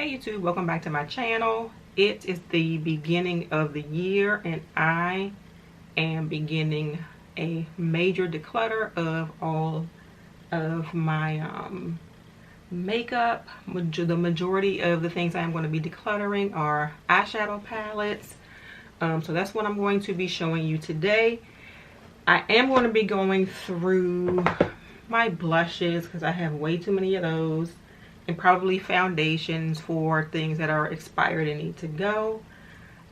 Hey YouTube, welcome back to my channel. It is the beginning of the year and I am beginning a major declutter of all of my makeup. The majority of the things I'm going to be decluttering are eyeshadow palettes. So that's what I'm going to be showing you today. I am going to be going through my blushes because I have way too many of those, and probably foundations for things that are expired and need to go.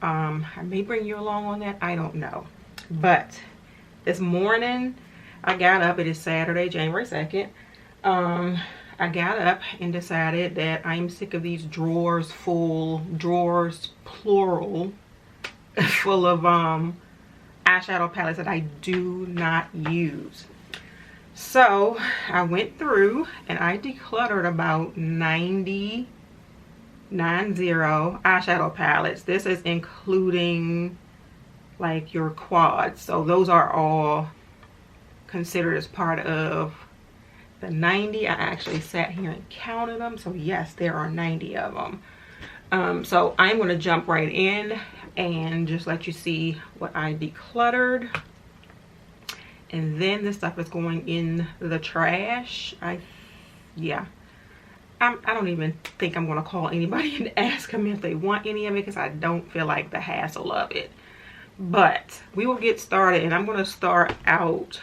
I may bring you along on that, I don't know. But this morning I got up, it is Saturday, January 2nd. I got up and decided that I'm sick of these drawers plural, full of eyeshadow palettes that I do not use. So I went through and I decluttered about 90 eyeshadow palettes. This is including like your quads. So those are all considered as part of the 90. I actually sat here and counted them. So yes, there are 90 of them. So I'm going to jump right in and just let you see what I decluttered. And then this stuff is going in the trash. I don't even think I'm going to call anybody and ask them if they want any of it, because I don't feel like the hassle of it. But we will get started, and I'm going to start out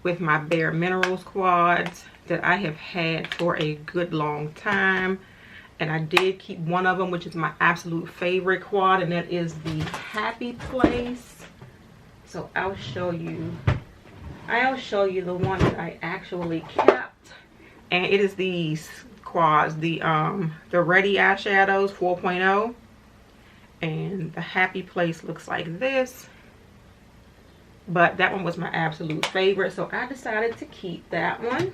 with my BareMinerals quads that I have had for a good long time. And I did keep one of them, which is my absolute favorite quad, and that is the Happy Place. So I'll show you the one that I actually kept, and it is these quads, the Ready eyeshadows 4.0, and the Happy Place looks like this, but that one was my absolute favorite, so I decided to keep that one.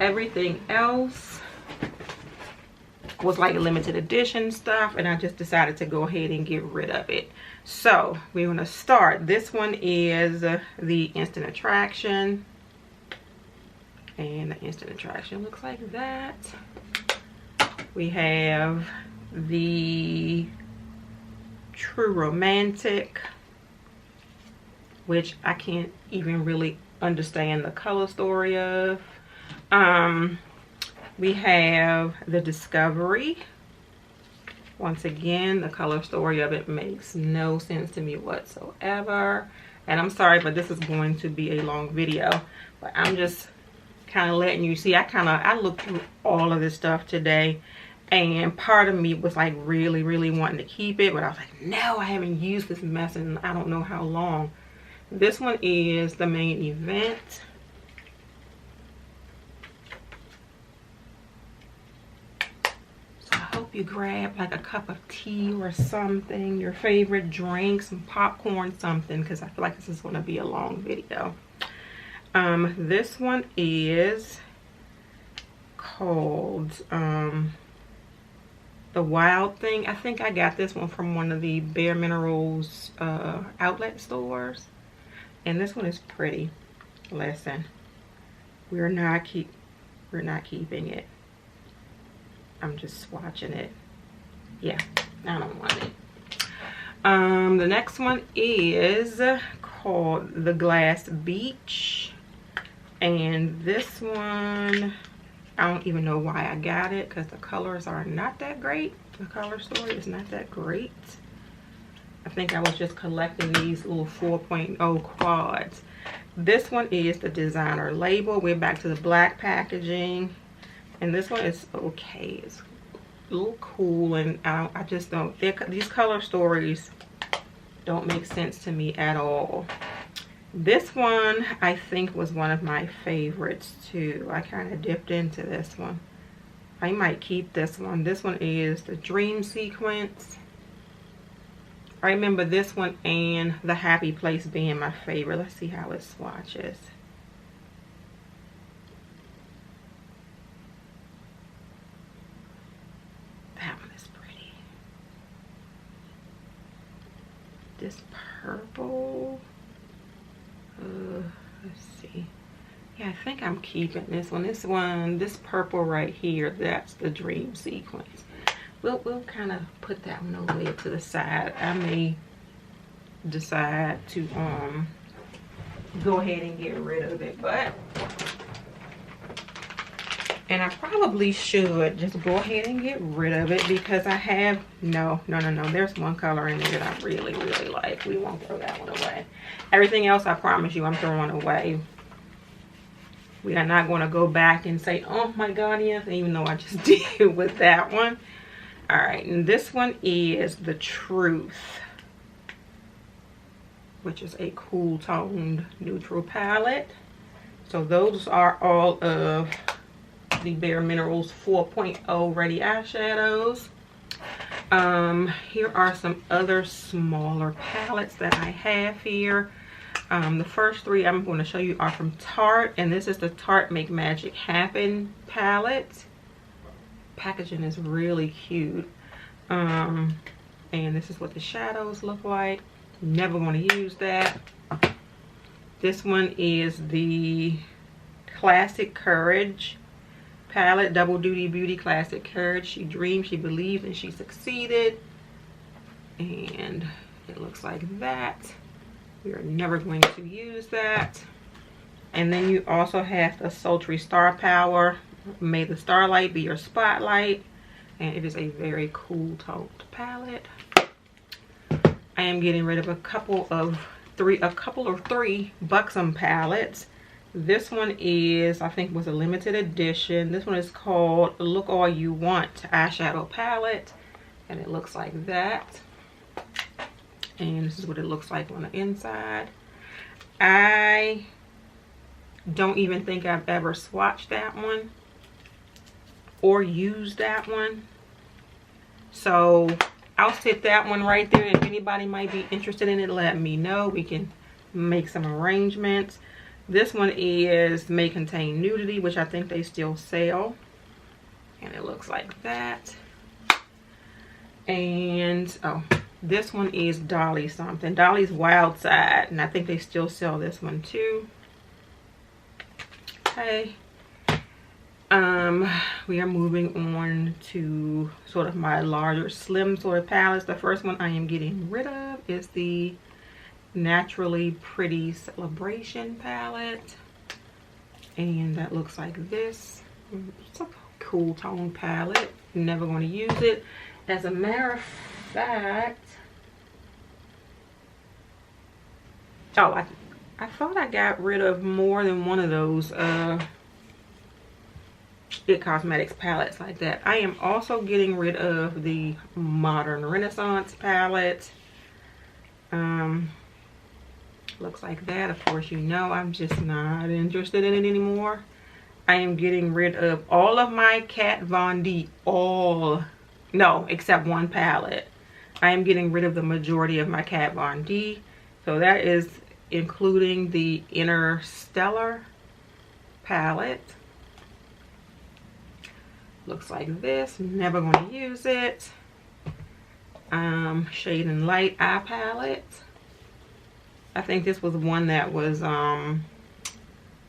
Everything else was like limited edition stuff, and I just decided to go ahead and get rid of it. So we're going to start. This one is the Instant Attraction, and the Instant Attraction looks like that. We have the True Romantic, which I can't even really understand the color story of. We have the Discovery. Once again, the color story of it makes no sense to me whatsoever. And I'm sorry, but this is going to be a long video. But I'm just kind of letting you see. I looked through all of this stuff today. And part of me was like really wanting to keep it. But I was like, no, I haven't used this mess in I don't know how long. This one is the Main Event. You grab like a cup of tea or something, your favorite drink, some popcorn, something, because I feel like this is going to be a long video. This one is called The Wild Thing. I think I got this one from one of the BareMinerals outlet stores, and this one is pretty. Listen, we're not keeping it. I'm just swatching it. Yeah, I don't want it. The next one is called The Glass Beach. And this one, I don't even know why I got it, because the colors are not that great. The color story is not that great. I think I was just collecting these little 4.0 quads. This one is the Designer Label. We're back to the black packaging. And this one is okay. It's a little cool, and I just don't. These color stories don't make sense to me at all. This one I think was one of my favorites too. I kind of dipped into this one. I might keep this one. This one is the Dream Sequence. I remember this one and the Happy Place being my favorite. Let's see how it swatches. This purple, let's see. Yeah, I think I'm keeping this one. This purple right here, that's the Dream Sequence. we'll kind of put that one over there to the side. I may decide to go ahead and get rid of it, and I probably should just go ahead and get rid of it because I have no, there's one color in there that I really like. We won't throw that one away. Everything else, I promise you, I'm throwing away. We are not going to go back and say, oh my god, yes, even though I just did with that one. All right, and this one is the Truth, which is a cool toned neutral palette. So those are all of the BareMinerals 4.0 Ready eyeshadows. Here are some other smaller palettes that I have here. The first three I'm going to show you are from Tarte, and this is the Tarte Make Magic Happen palette. Packaging is really cute. And this is what the shadows look like. Never going to use that. This one is the Classic Courage palette, Double Duty Beauty Classic Courage. She dreamed, she believed, and she succeeded. And it looks like that. We are never going to use that. And then you also have the Sultry Star Power, May the Starlight Be Your Spotlight. And it is a very cool toned palette. I am getting rid of a couple of three Buxom palettes. This one is, I think, was a limited edition. This one is called Look All You Want eyeshadow palette, and it looks like that. And this is what it looks like on the inside. I don't even think I've ever swatched that one or used that one, so I'll sit that one right there. If anybody might be interested in it, let me know. We can make some arrangements. This one is May Contain Nudity, which I think they still sell, and it looks like that. And oh, this one is Dolly something, Dolly's Wild Side, and I think they still sell this one too. Okay, we are moving on to sort of my larger slim sort of palettes. The first one I am getting rid of is the Naturally Pretty Celebration palette, and that looks like this. It's a cool tone palette. Never going to use it. As a matter of fact, oh, I thought I got rid of more than one of those It Cosmetics palettes like that. I am also getting rid of the Modern Renaissance palette. Looks like that. Of course, you know I'm just not interested in it anymore. I am getting rid of all of my Kat Von D, no, except one palette. I am getting rid of the majority of my Kat Von D. So that is including the Interstellar palette. Looks like this. Never going to use it. Shade and Light eye palette. I think this was one that was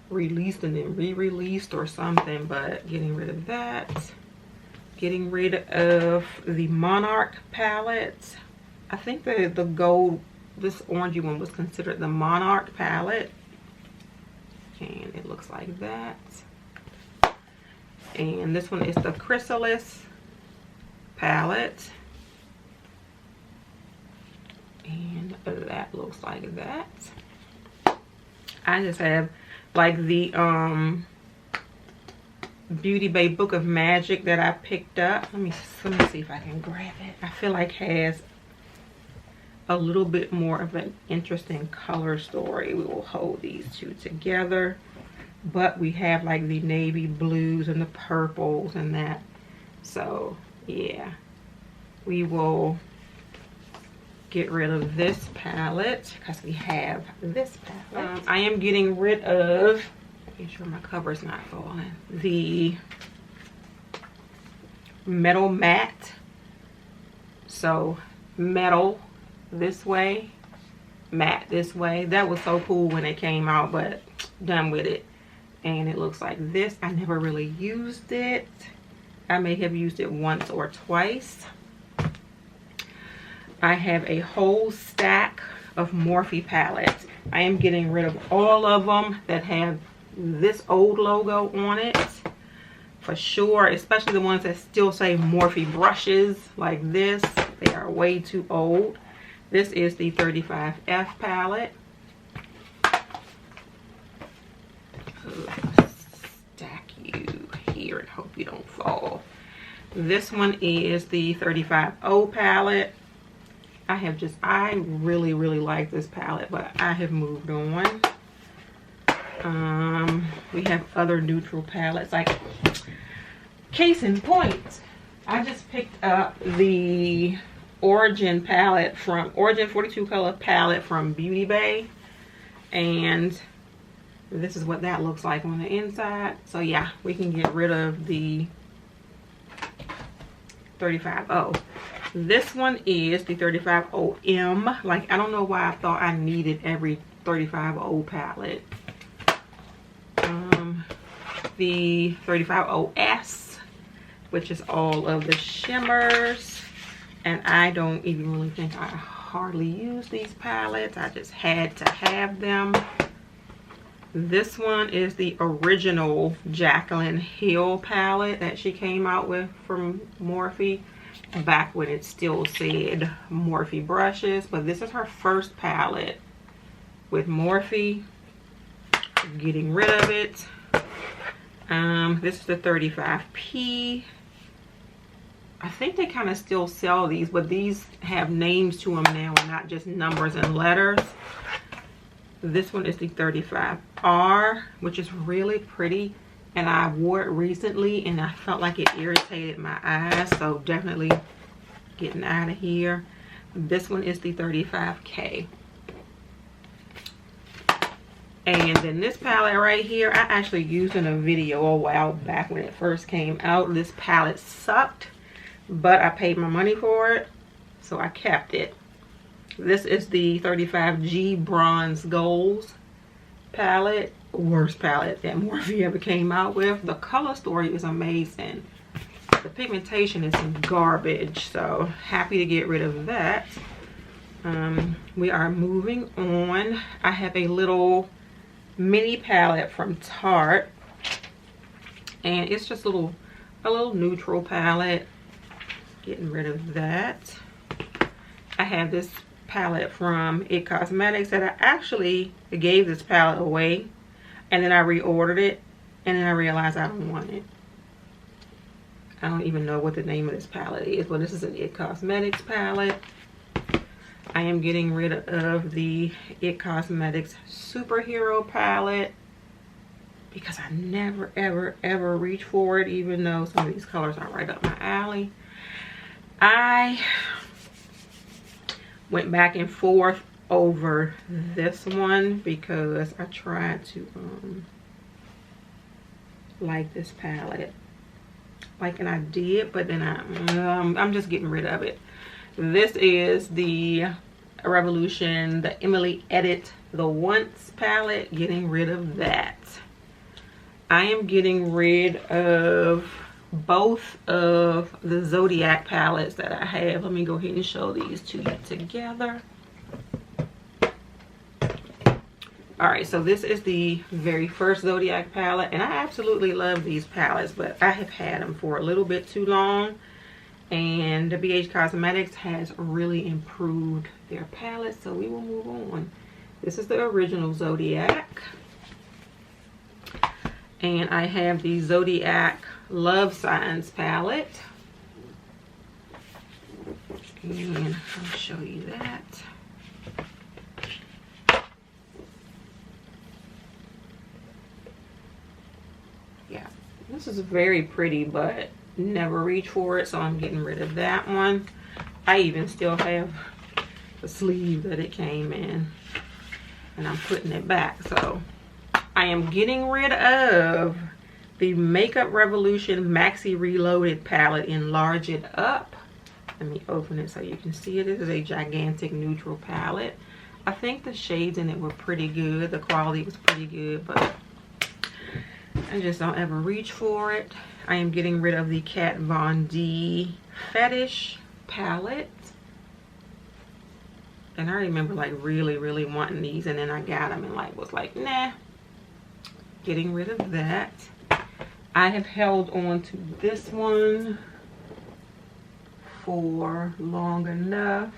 released and then re-released or something, but getting rid of that. Getting rid of the Monarch palette. I think the gold, this orangey one, was considered the Monarch palette, and it looks like that. And this one is the Chrysalis palette, and that looks like that. I just have like the Beauty Bay Book of Magic that I picked up. Let me see if I can grab it. I feel like has a little bit more of an interesting color story. We will hold these two together, but we have like the navy blues and the purples and that. So yeah, we will get rid of this palette because we have this palette. I am getting rid of, making sure my cover's not falling, the Metal Matte. So metal this way, matte this way. That was so cool when it came out, but done with it. And it looks like this. I never really used it. I may have used it once or twice. I have a whole stack of Morphe palettes. I am getting rid of all of them that have this old logo on it, for sure, especially the ones that still say Morphe brushes like this. They are way too old. This is the 35F palette. Stack you here and hope you don't fall. This one is the 35O palette. I really like this palette, but I have moved on. We have other neutral palettes, like case in point, I just picked up the Origin palette from Origin 42 color palette from Beauty Bay, and this is what that looks like on the inside. So yeah, we can get rid of the 35O. This one is the 35OM. Like, I don't know why I thought I needed every 35O palette. The 35OS, which is all of the shimmers. And I don't even really think I hardly use these palettes. I just had to have them. This one is the original Jaclyn Hill palette that she came out with from Morphe, back when it still said Morphe brushes. But this is her first palette with Morphe. Getting rid of it. This is the 35P. I think they kind of still sell these, but these have names to them now and not just numbers and letters. This one is the 35R, which is really pretty, and I wore it recently and I felt like it irritated my eyes, so definitely getting out of here. This one is the 35K. And then this palette right here, I actually used in a video a while back when it first came out. This palette sucked, but I paid my money for it, so I kept it. This is the 35G Bronze Goals palette. Worst palette that Morphe ever came out with. The color story is amazing. The pigmentation is garbage, so happy to get rid of that. We are moving on. I have a little mini palette from Tarte, and it's just a little neutral palette. Getting rid of that. I have this palette from It Cosmetics that I actually gave this palette away, and then I reordered it, and then I realized I don't want it. I don't even know what the name of this palette is, but this is an It Cosmetics palette. I am getting rid of the It Cosmetics Superhero palette because I never ever reach for it, even though some of these colors are right up my alley. I went back and forth over this one because I tried to like this palette, and I did, but then I'm just getting rid of it. This is the Revolution, the Emily Edit the Once palette. Getting rid of that. I am getting rid of both of the Zodiac palettes that I have. Let me go ahead and show these to you together. Alright, so this is the very first Zodiac palette, and I absolutely love these palettes, but I have had them for a little bit too long, and the BH Cosmetics has really improved their palettes, so we will move on. This is the original Zodiac, and I have the Zodiac Love Signs palette, and I'll show you that. Yeah, this is very pretty, but never reach for it, so I'm getting rid of that one. I even still have the sleeve that it came in, and I'm putting it back. So I am getting rid of the Makeup Revolution Maxi Reloaded palette. Enlarge It Up. Let me open it so you can see it. This is a gigantic neutral palette. I think the shades in it were pretty good. The quality was pretty good, but I just don't ever reach for it. I am getting rid of the Kat Von D Fetish palette. And I remember like really wanting these, and then I got them and like was like, nah. Getting rid of that. I have held on to this one for long enough.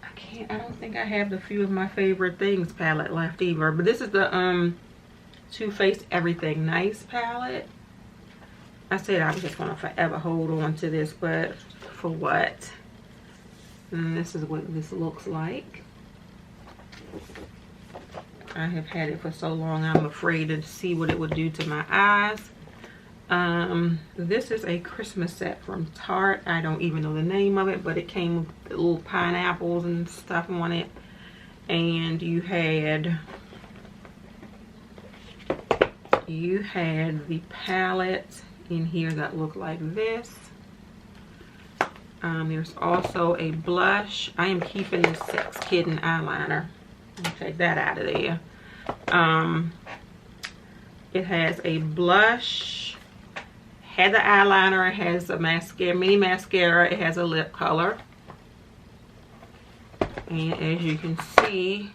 I don't think I have the Few of My Favorite Things palette left either. But this is the Too Faced Everything Nice palette. I said I was just gonna forever hold on to this, but for what? And this is what this looks like. I have had it for so long, I'm afraid to see what it would do to my eyes. This is a Christmas set from Tarte. I don't even know the name of it, but it came with little pineapples and stuff on it. And you had the palette in here that looked like this. There's also a blush. I am keeping this Sex Kitten eyeliner. Take that out of there. It has a blush, had the eyeliner, it has a mascara, mini mascara, it has a lip color. And as you can see,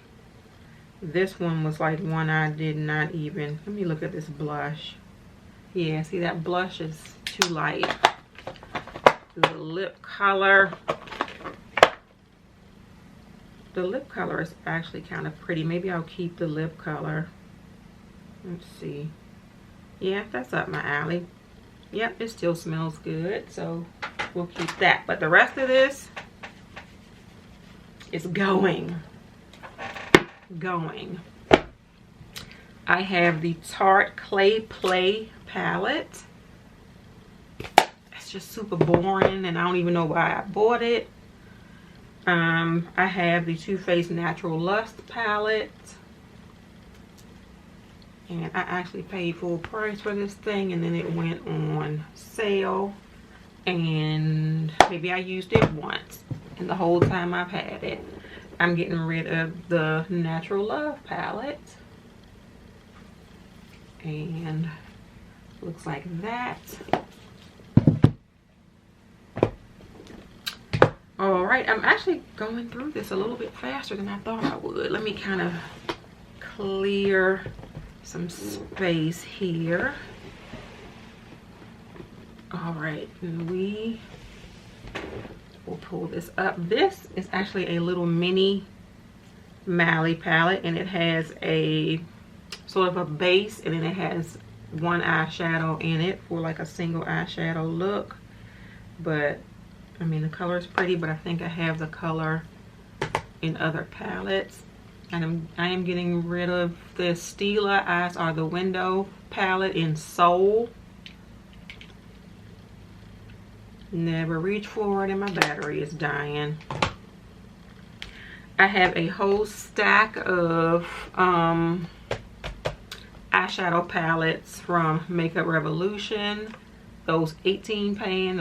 this one was like one I did not even, let me look at this blush. Yeah, see that blush is too light. The lip color. The lip color is actually kind of pretty. Maybe I'll keep the lip color. Let's see. Yeah, that's up my alley. Yep, it still smells good, so we'll keep that. But the rest of this is going. I have the Tarte Clay Play palette. It's just super boring, and I don't even know why I bought it. I have the Too Faced Natural Lust palette, and I actually paid full price for this thing, and then it went on sale, and maybe I used it once, and the whole time I've had it. I'm getting rid of the Natural Love palette, and looks like that. All right, I'm actually going through this a little bit faster than I thought I would. Let me kind of clear some space here. All right, and we will pull this up. This is actually a little mini Mally palette, and it has a sort of a base, and then it has one eyeshadow in it for like a single eyeshadow look. But I mean, the color is pretty, but I think I have the color in other palettes. And I am getting rid of the Stila Eyes Are the Window palette in Soul. Never reach for it, and my battery is dying. I have a whole stack of eyeshadow palettes from Makeup Revolution. Those 15 pan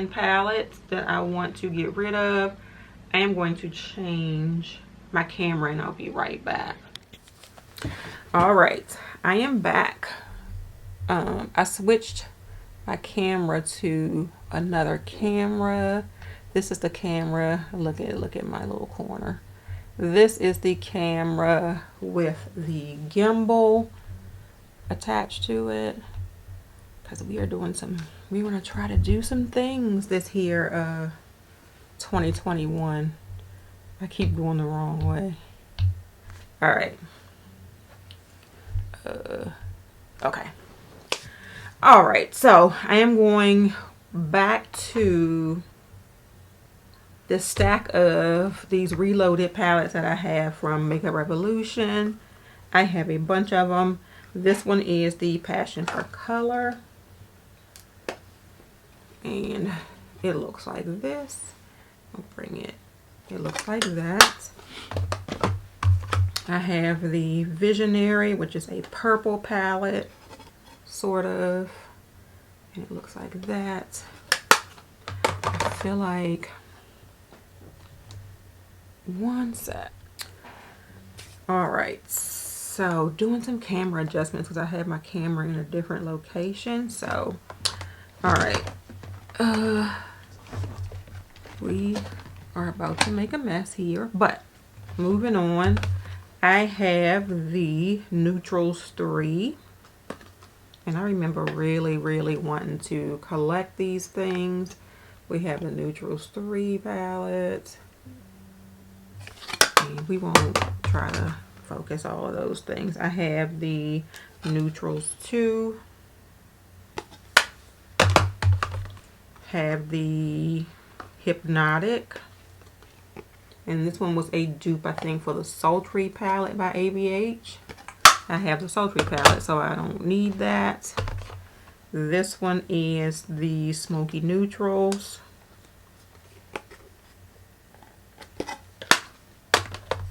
palettes that I want to get rid of. I am going to change my camera, and I'll be right back. All right, I am back. I switched my camera to another camera. This is the camera. Look at my little corner. This is the camera with the gimbal attached to it. Because we want to try to do some things this here 2021. I keep going the wrong way. All right. Okay. All right, so I am going back to the stack of these reloaded palettes that I have from Makeup Revolution. I have a bunch of them. This one is the Passion for Color. And it looks like this. I'll bring it. It looks like that. I have the Visionary, which is a purple palette, sort of. And it looks like that. I feel like one sec. All right. So doing some camera adjustments because I have my camera in a different location. So, all right. We are about to make a mess here, but moving on. I have the Neutrals 3. And I remember really, really wanting to collect these things. We have the Neutrals 3 palette. And we won't try to focus all of those things. I have the Neutrals 2. Have the Hypnotic. And this one was a dupe, I think, for the Sultry palette by ABH. I have the Sultry palette, so I don't need that. This one is the Smoky Neutrals.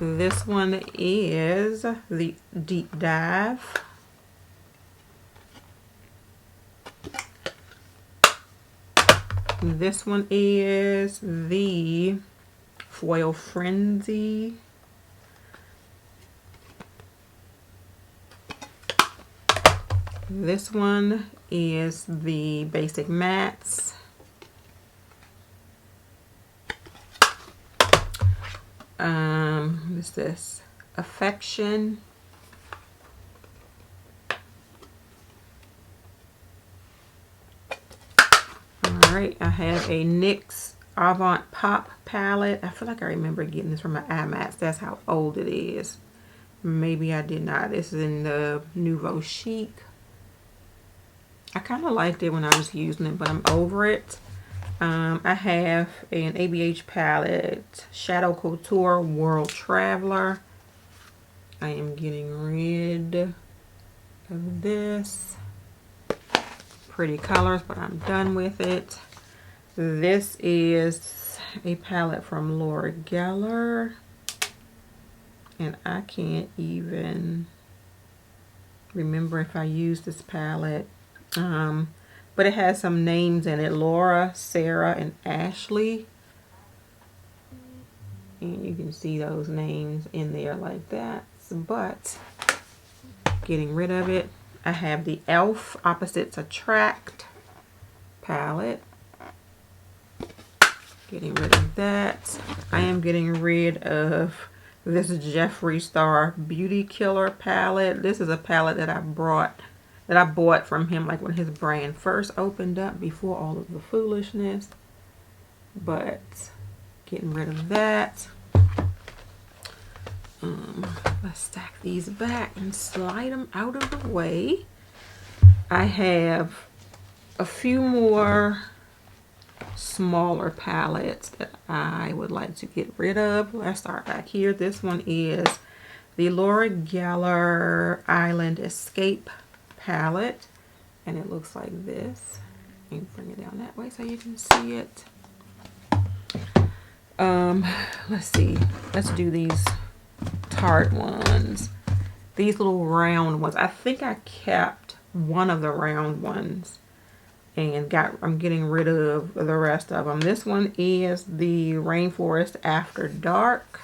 This one is the Deep Dive. This one is the Foil Frenzy. This one is the Basic Mattes. What's this? Affection. Alright, I have a NYX Avant Pop palette. I feel like I remember getting this from my iMats. That's how old it is. Maybe I did not. This is in the Nouveau Chic. I kind of liked it when I was using it, but I'm over it. I have an ABH palette, Shadow Couture World Traveler. I am getting rid of this. Pretty colors, but I'm done with it. This is a palette from Laura Geller. And I can't even remember if I used this palette. But it has some names in it. Laura, Sarah, and Ashley. And you can see those names in there like that. But getting rid of it. I have the e.l.f. Opposites Attract palette. Getting rid of that. I am getting rid of this Jeffree Star Beauty Killer palette. This is a palette that I bought from him like when his brand first opened up before all of the foolishness. But getting rid of that. Let's stack these back and slide them out of the way. I have a few more smaller palettes that I would like to get rid of. Let's start back here. This one is the Laura Geller Island Escape palette, and it looks like this. You can bring it down that way so you can see it. Let's see. Let's do these Tarte ones. These little round ones. I think I kept one of the round ones and I'm getting rid of the rest of them. This one is the Rainforest After Dark.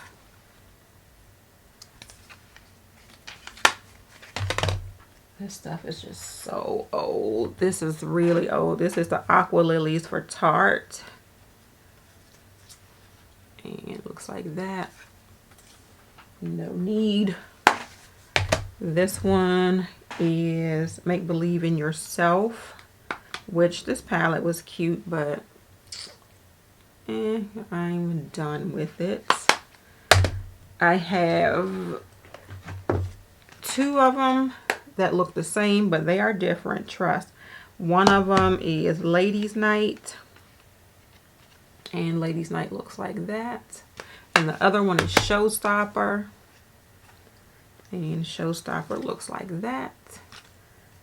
This stuff is just so old. This is really old. This is the Aqua Lilies for Tarte. And it looks like that. No need. This one is Make Believe in Yourself, which this palette was cute, but I'm done with it. I have two of them that look the same, but they are different, trust. One of them is Ladies Night, and Ladies Night looks like that. And the other one is Showstopper, and Showstopper looks like that.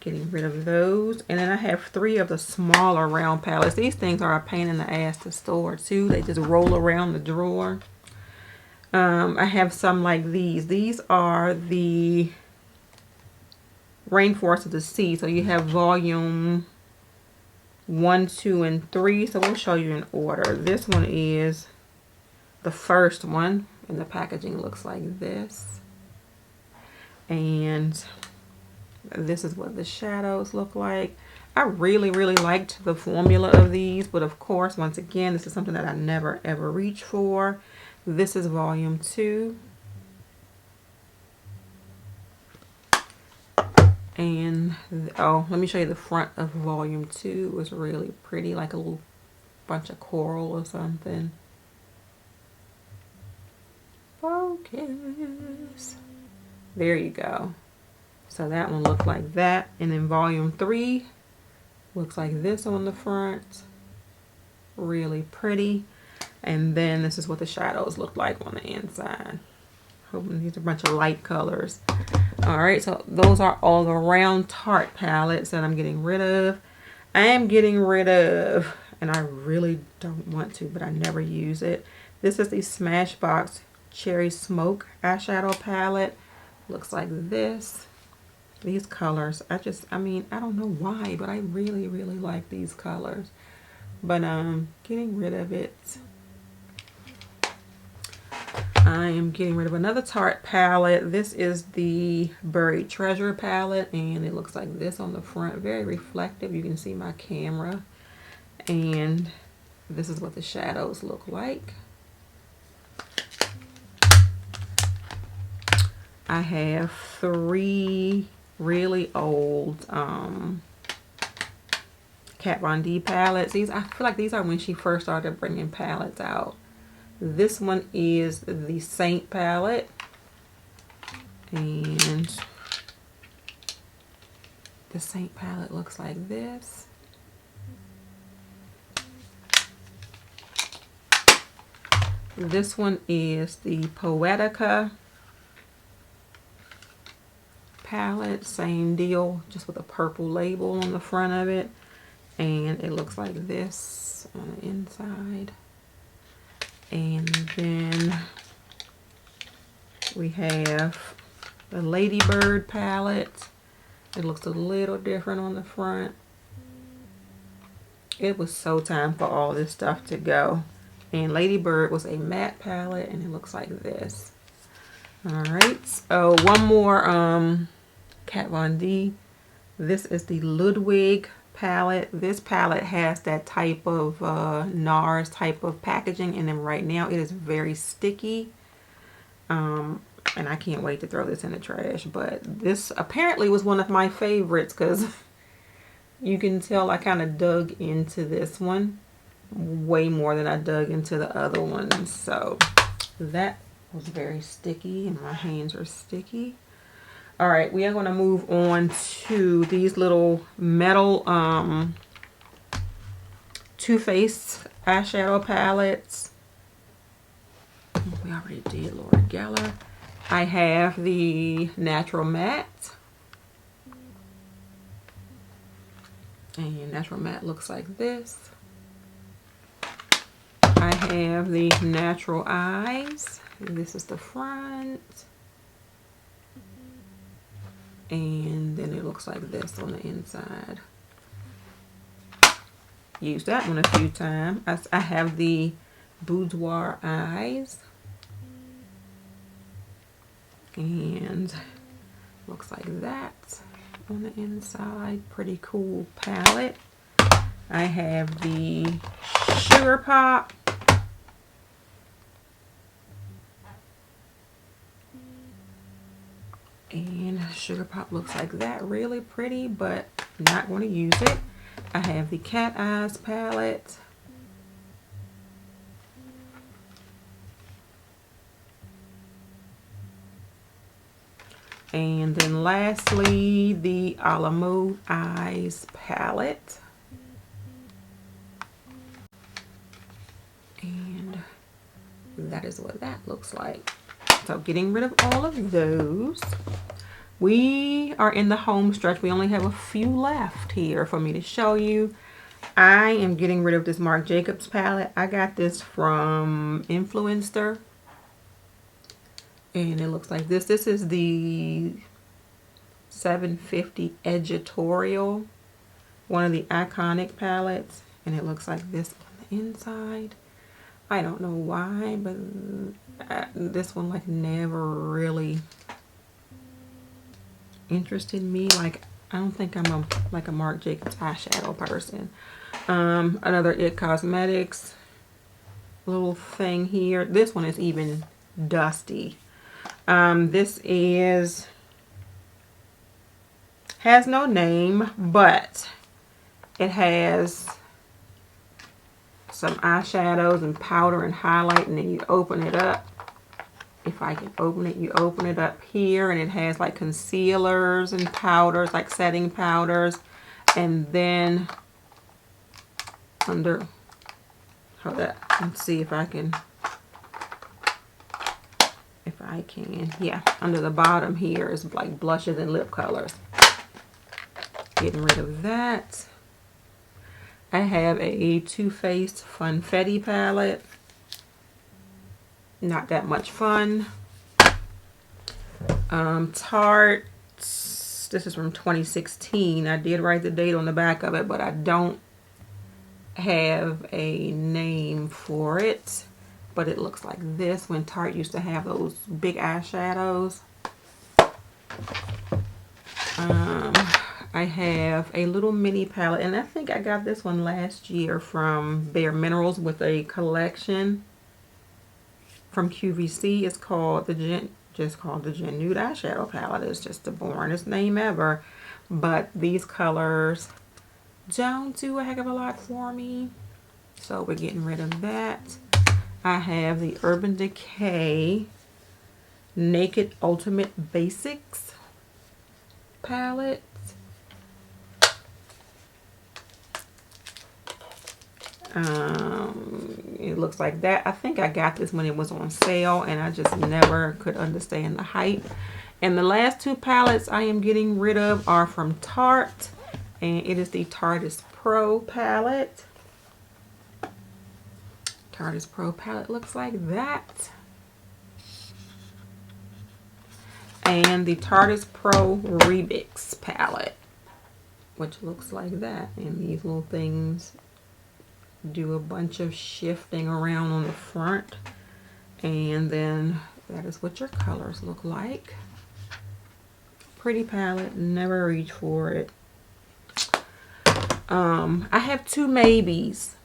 Getting rid of those. And then I have three of the smaller round palettes. These things are a pain in the ass to store too. They just roll around the drawer. I have some like these. These are the Rainforest of the Sea. So you have volume 1, 2, and 3. So we'll show you in order. This one is the first one, and the packaging looks like this. And this is what the shadows look like. I really liked the formula of these, but of course, once again, this is something that I never ever reach for. This is volume 2. And oh, let me show you the front of volume 2. It was really pretty, like a little bunch of coral or something. Focus. There you go. So that one looked like that. And then volume 3 looks like this on the front. Really pretty. And then this is what the shadows look like on the inside. Hoping these are a bunch of light colors. Alright, so those are all the round Tarte palettes that I'm getting rid of. I am getting rid of, and I really don't want to, but I never use it. This is the Smashbox Cherry Smoke eyeshadow palette. Looks like this. These colors, I mean, I don't know why, but I really like these colors. But getting rid of it. I am getting rid of another Tarte palette. This is the Buried Treasure palette, and it looks like this on the front. Very reflective. You can see my camera. And this is what the shadows look like. I have 3 really old Kat Von D palettes. These, I feel like these are when she first started bringing palettes out. This one is the Saint palette, and the Saint palette looks like this. This one is the Poetica palette, same deal, just with a purple label on the front of it, and it looks like this on the inside. And then we have the Ladybird palette. It looks a little different on the front. It was so time for all this stuff to go. And Ladybird was a matte palette, and it looks like this. Alright, so one more Kat Von D. This is the Ludwig palette. This palette has that type of NARS type of packaging, and then right now it is very sticky, and I can't wait to throw this in the trash. But this apparently was one of my favorites, because you can tell I kind of dug into this one way more than I dug into the other ones. So that was very sticky, and my hands are sticky. All right, we are going to move on to these little metal Too Faced eyeshadow palettes. We already did Laura Geller. I have the Natural Matte. And Natural Matte looks like this. I have the Natural Eyes. This is the front. And then it looks like this on the inside. Used that one a few times. I have the Boudoir Eyes. And looks like that on the inside. Pretty cool palette. I have the Sugar Pop. And Sugar Pop looks like that. Really pretty, but not going to use it. I have the Cat Eyes palette. And then lastly, the Alamo Eyes palette. And that is what that looks like. So getting rid of all of those. We are in the home stretch. We only have a few left here for me to show you. I am getting rid of this Marc Jacobs palette. I got this from Influencer. And it looks like this. This is the 750 Editorial. One of the iconic palettes. And it looks like this on the inside. I don't know why, but this one like never really interested me. Like, I don't think I'm a Marc Jacobs eyeshadow person. Another It Cosmetics little thing here. This one is even dusty. This has no name, but it has some eyeshadows and powder and highlight, and then you open it up. If I can open it, you open it up here, and it has like concealers and powders, like setting powders. And then under, hold up, let's see if I can, yeah, under the bottom here is like blushes and lip colors. Getting rid of that. I have a Too Faced Funfetti palette. Not that much fun. Tarte. This is from 2016. I did write the date on the back of it, but I don't have a name for it. But it looks like this, when Tarte used to have those big eyeshadows. I have a little mini palette, and I think I got this one last year from BareMinerals with a collection from QVC. It's called the Gen Nude Eyeshadow Palette. It's just the boringest name ever. But these colors don't do a heck of a lot for me. So we're getting rid of that. I have the Urban Decay Naked Ultimate Basics palette. It looks like that. I think I got this when it was on sale, and I just never could understand the hype. And the last two palettes I am getting rid of are from Tarte, and it is the Tarte Pro palette. Tarte Pro palette looks like that. And the Tarte Pro Remix palette, which looks like that. And these little things do a bunch of shifting around on the front. And then that is what your colors look like. Pretty palette, never reach for it. I have two maybes.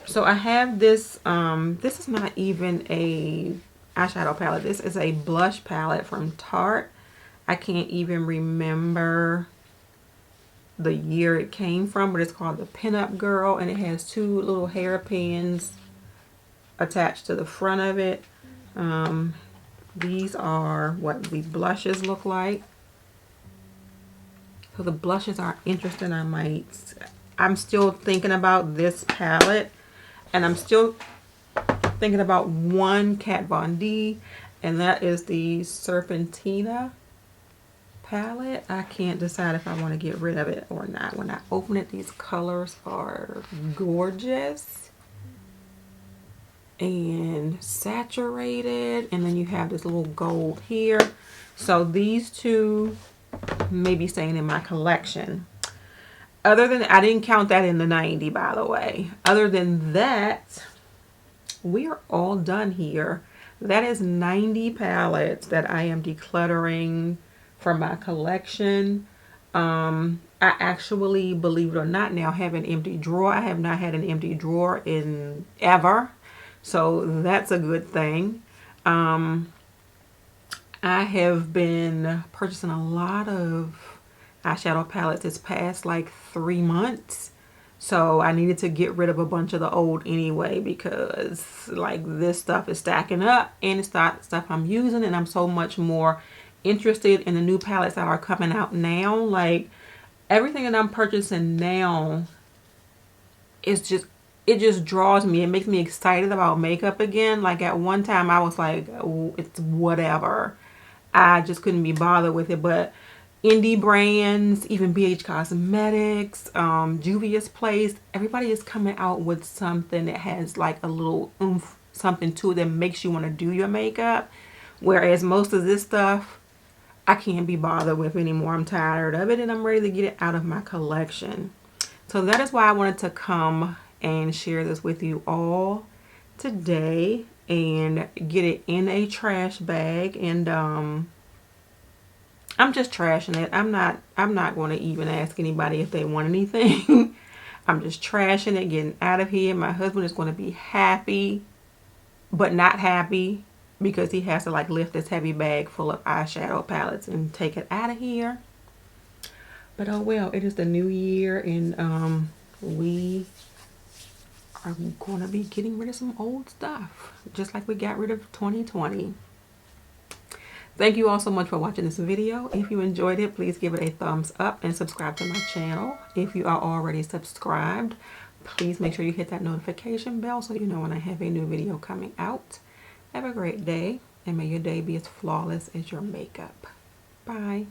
So I have this, this is not even a eyeshadow palette. This is a blush palette from Tarte. I can't even remember the year it came from, but it's called the Pinup Girl, and it has two little hairpins attached to the front of it. These are what the blushes look like. So the blushes are interesting. I'm still thinking about this palette, and I'm still thinking about one Kat Von D, and that is the Serpentina palette. I can't decide if I want to get rid of it or not. When I open it, these colors are gorgeous and saturated, and then you have this little gold here. So these two may be staying in my collection. Other than, I didn't count that in the 90, by the way. Other than that, we are all done here. That is 90 palettes that I am decluttering from my collection. I actually, believe it or not, now have an empty drawer. I have not had an empty drawer in ever, so that's a good thing. I have been purchasing a lot of eyeshadow palettes this past like 3 months. So I needed to get rid of a bunch of the old anyway, because like this stuff is stacking up, and it's not stuff I'm using, and I'm so much more interested in the new palettes that are coming out now. Like everything that I'm purchasing now is just, it just draws me. It makes me excited about makeup again. Like at one time I was like, oh, it's whatever. I just couldn't be bothered with it. But indie brands, even BH Cosmetics, Juvia's Place, everybody is coming out with something that has like a little oomph, something to it that makes you want to do your makeup. Whereas most of this stuff, I can't be bothered with anymore. I'm tired of it, and I'm ready to get it out of my collection. So that is why I wanted to come and share this with you all today and get it in a trash bag, and I'm just trashing it. I'm not going to even ask anybody if they want anything. I'm just trashing it, getting out of here. My husband is going to be happy, but not happy, because he has to like lift this heavy bag full of eyeshadow palettes and take it out of here. But oh well, it is the new year, and we are going to be getting rid of some old stuff, just like we got rid of 2020. Thank you all so much for watching this video. If you enjoyed it, please give it a thumbs up and subscribe to my channel. If you are already subscribed, please make sure you hit that notification bell so you know when I have a new video coming out. Have a great day, and may your day be as flawless as your makeup. Bye.